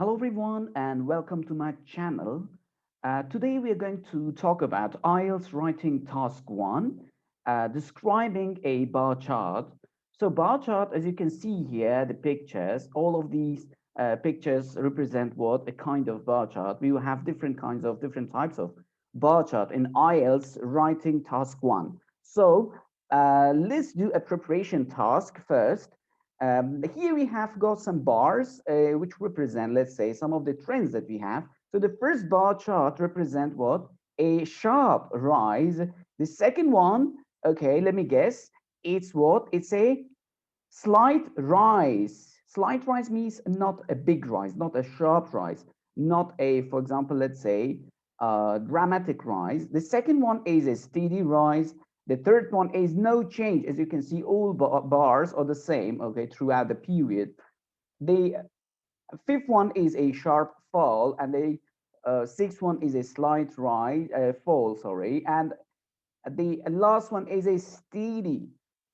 Hello everyone and welcome to my channel. Today we are going to talk about IELTS Writing Task 1, describing a bar chart. So bar chart, as you can see here, the pictures, all of these pictures represent what? A kind of bar chart. We will have different types of bar chart in IELTS Writing Task 1. So let's do a preparation task first. Here we have got some bars which represent, let's say, some of the trends that we have. So the first bar chart represent what? A sharp rise. The second one, okay, let me guess. It's what? It's a slight rise. Slight rise means not a big rise, not a sharp rise, not a, for example, let's say, dramatic rise. The second one is a steady rise. The third one is no change. As you can see, all bars are the same, okay, throughout the period. The fifth one is a sharp fall, and the sixth one is a slight rise, fall, sorry. And the last one is a steady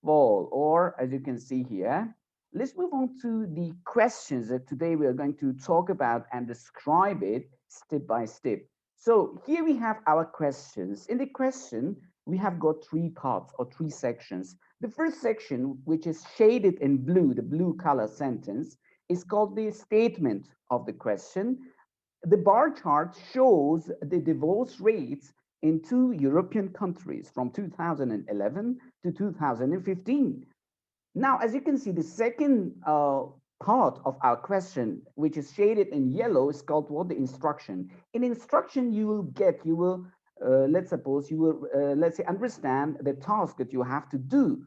fall, or as you can see here. Let's move on to the questions that today we are going to talk about and describe it step by step. So here we have our questions. In the question, we have got three parts or three sections. The first section, which is shaded in blue, the blue color sentence, is called the statement of the question. The bar chart shows the divorce rates in two European countries from 2011 to 2015. Now, as you can see, the second part of our question, which is shaded in yellow, is called what? The instruction. In instruction, let's suppose you will, let's say, understand the task that you have to do.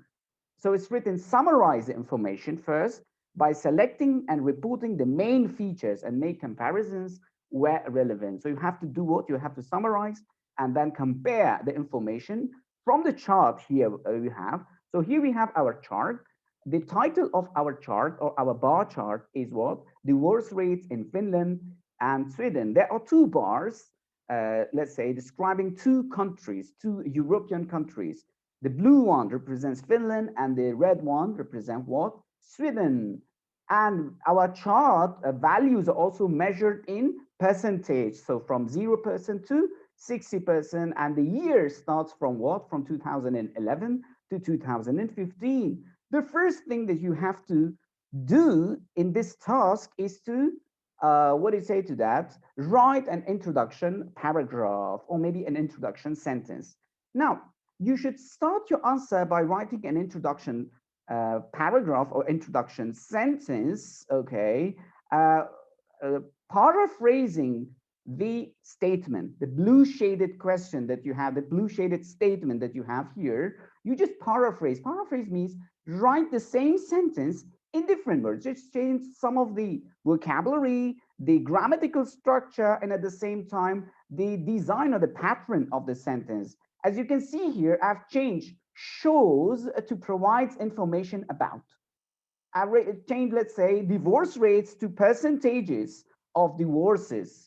So it's written, summarize the information first by selecting and reporting the main features and make comparisons where relevant. So you have to do what? You have to summarize and then compare the information from the chart here we have. So here we have our chart. The title of our chart or our bar chart is what? Divorce rates in Finland and Sweden. There are two bars, let's say, describing two countries, two European countries. The blue one represents Finland and the red one represents what? Sweden. And our chart values are also measured in percentage. So from 0% to 60%. And the year starts from what? From 2011 to 2015. The first thing that you have to do in this task is to, what do you say to that? Write an introduction paragraph or maybe an introduction sentence. Now, you should start your answer by writing an introduction paragraph or introduction sentence, okay, paraphrasing the statement, the blue shaded question that you have, the blue shaded statement that you have here. You just paraphrase. Paraphrase means write the same sentence in different words. Just change some of the vocabulary, the grammatical structure, and at the same time, the design or the pattern of the sentence. As you can see here, I've changed shows to provide information about. I've changed, let's say, divorce rates to percentages of divorces.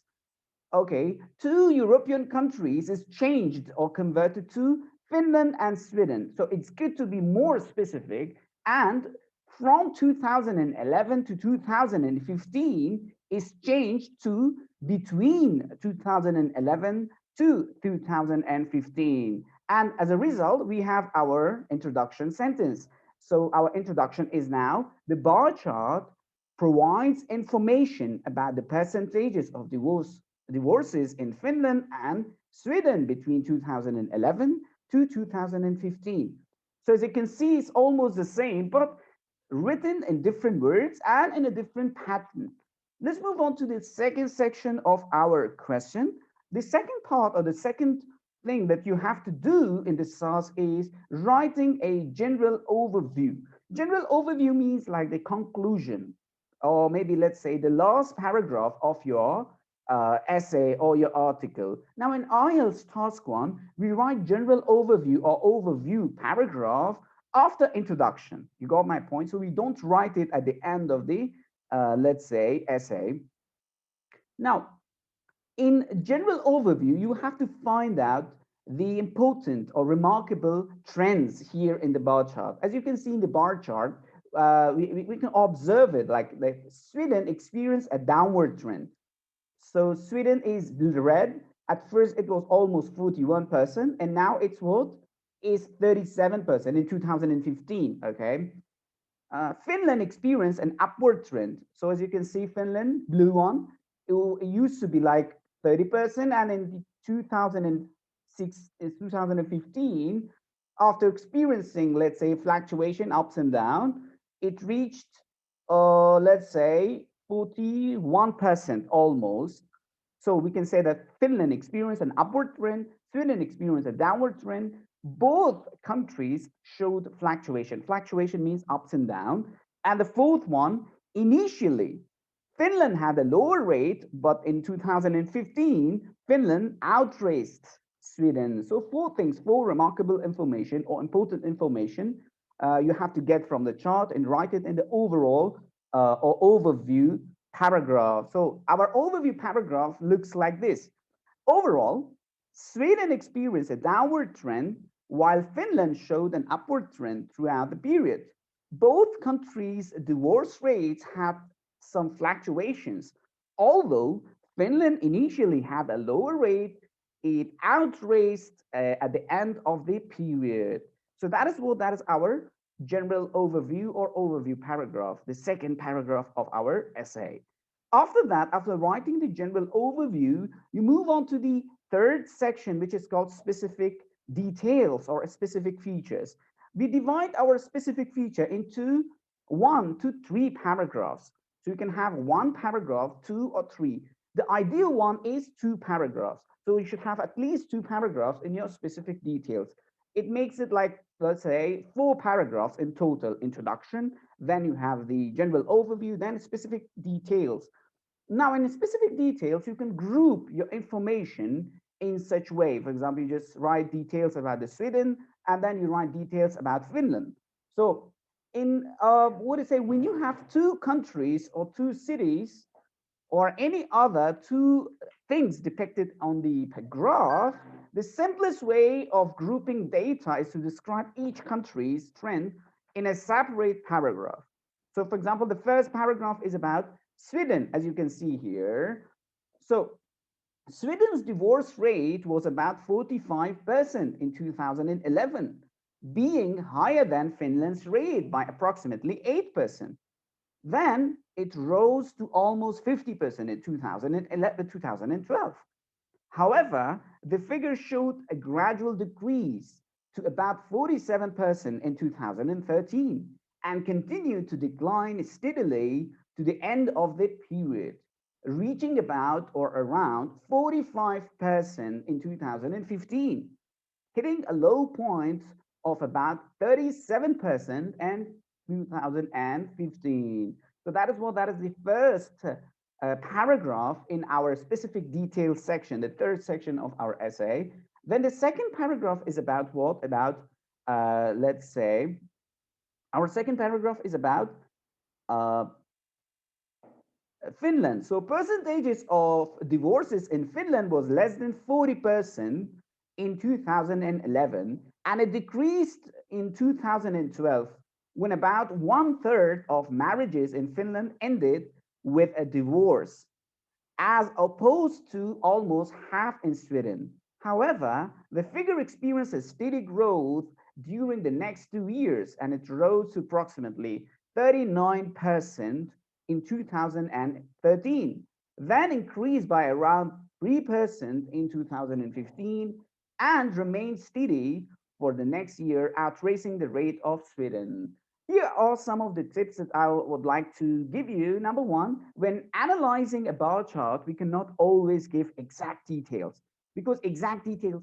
Okay, two European countries is changed or converted to Finland and Sweden. So it's good to be more specific. And from 2011 to 2015 is changed to between 2011 to 2015. And as a result, we have our introduction sentence. So our introduction is now the bar chart provides information about the percentages of divorces in Finland and Sweden between 2011 to 2015. So as you can see, it's almost the same, but written in different words and in a different pattern. Let's move on to the second section of our question. The second part or the second thing that you have to do in this task is writing a general overview. General overview means like the conclusion, or maybe let's say the last paragraph of your essay or your article. Now in IELTS Task 1, we write general overview or overview paragraph after introduction. You got my point? So we don't write it at the end of the, let's say, essay. Now, in general overview, you have to find out the important or remarkable trends here in the bar chart. As you can see in the bar chart, we can observe it like Sweden experienced a downward trend. So Sweden is red. At first, it was almost 41%, and now it's what is 37% in 2015. Okay. Finland experienced an upward trend. So as you can see, Finland, blue one, it used to be like 30%, and in 2006, 2015, after experiencing, let's say, fluctuation ups and down, it reached, let's say, 41% almost. So we can say that Finland experienced an upward trend, Sweden experienced a downward trend. Both countries showed fluctuation. Fluctuation means ups and downs. And the fourth one, initially, Finland had a lower rate, but in 2015, Finland outraced Sweden. So four things, four remarkable information or important information you have to get from the chart and write it in the overall or overview paragraph. So our overview paragraph looks like this. Overall, Sweden experienced a downward trend while Finland showed an upward trend throughout the period. Both countries' divorce rates had some fluctuations. Although Finland initially had a lower rate, it outraced at the end of the period. So that is our general overview or overview paragraph, the second paragraph of our essay. After that, after writing the general overview, you move on to the third section, which is called specific details or specific features. We divide our specific feature into 1 to 3 paragraphs. So you can have one paragraph, two or three. The ideal one is 2 paragraphs. So you should have at least 2 paragraphs in your specific details. It makes it like, let's say, 4 paragraphs in total: introduction, then you have the general overview, then specific details. Now, in specific details, you can group your information in such way. For example, you just write details about the Sweden, and then you write details about Finland. So, in what do you say, when you have two countries or two cities or any other two things depicted on the graph, the simplest way of grouping data is to describe each country's trend in a separate paragraph. So, for example, the first paragraph is about Sweden, as you can see here. So, Sweden's divorce rate was about 45% in 2011, being higher than Finland's rate by approximately 8%. Then it rose to almost 50% in 2012. However, the figure showed a gradual decrease to about 47% in 2013 and continued to decline steadily to the end of the period, reaching about or around 45% in 2015, hitting a low point of about 37% in 2015. So that is the first paragraph in our specific details section, the third section of our essay. Then the second paragraph is about what? About, let's say, our second paragraph is about uh, Finland. So percentages of divorces in Finland was less than 40% in 2011, and it decreased in 2012 when about 1/3 of marriages in Finland ended with a divorce, as opposed to almost half in Sweden. However, the figure experienced a steady growth during the next 2 years, and it rose to approximately 39% in 2013, then increased by around 3% in 2015, and remained steady for the next year, outracing the rate of Sweden. Here are some of the tips that I would like to give you. Number one, when analyzing a bar chart, we cannot always give exact details because exact details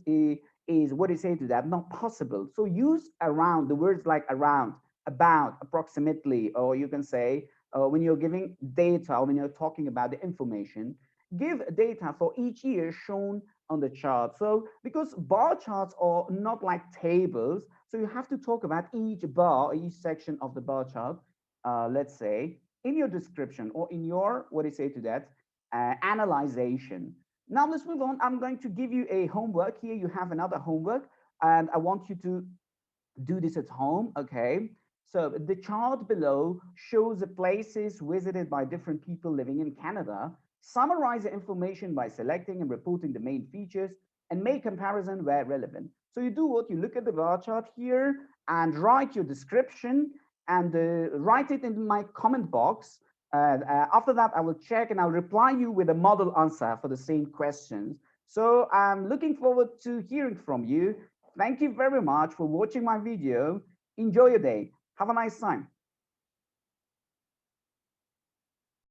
is what do you say to that? Not possible. So use around, the words like around, about, approximately, or you can say when you're giving data or when you're talking about the information, give data for each year shown on the chart. So because bar charts are not like tables, so you have to talk about each bar, each section of the bar chart, let's say, in your description or in your, what do you say to that, analyzation. Now let's move on. I'm going to give you a homework here. You have another homework, and I want you to do this at home, okay? So the chart below shows the places visited by different people living in Canada. Summarize the information by selecting and reporting the main features and make comparison where relevant. So you do what? You look at the bar chart here and write your description and write it in my comment box. After that, I will check and I'll reply you with a model answer for the same questions. So I'm looking forward to hearing from you. Thank you very much for watching my video. Enjoy your day. Have a nice time.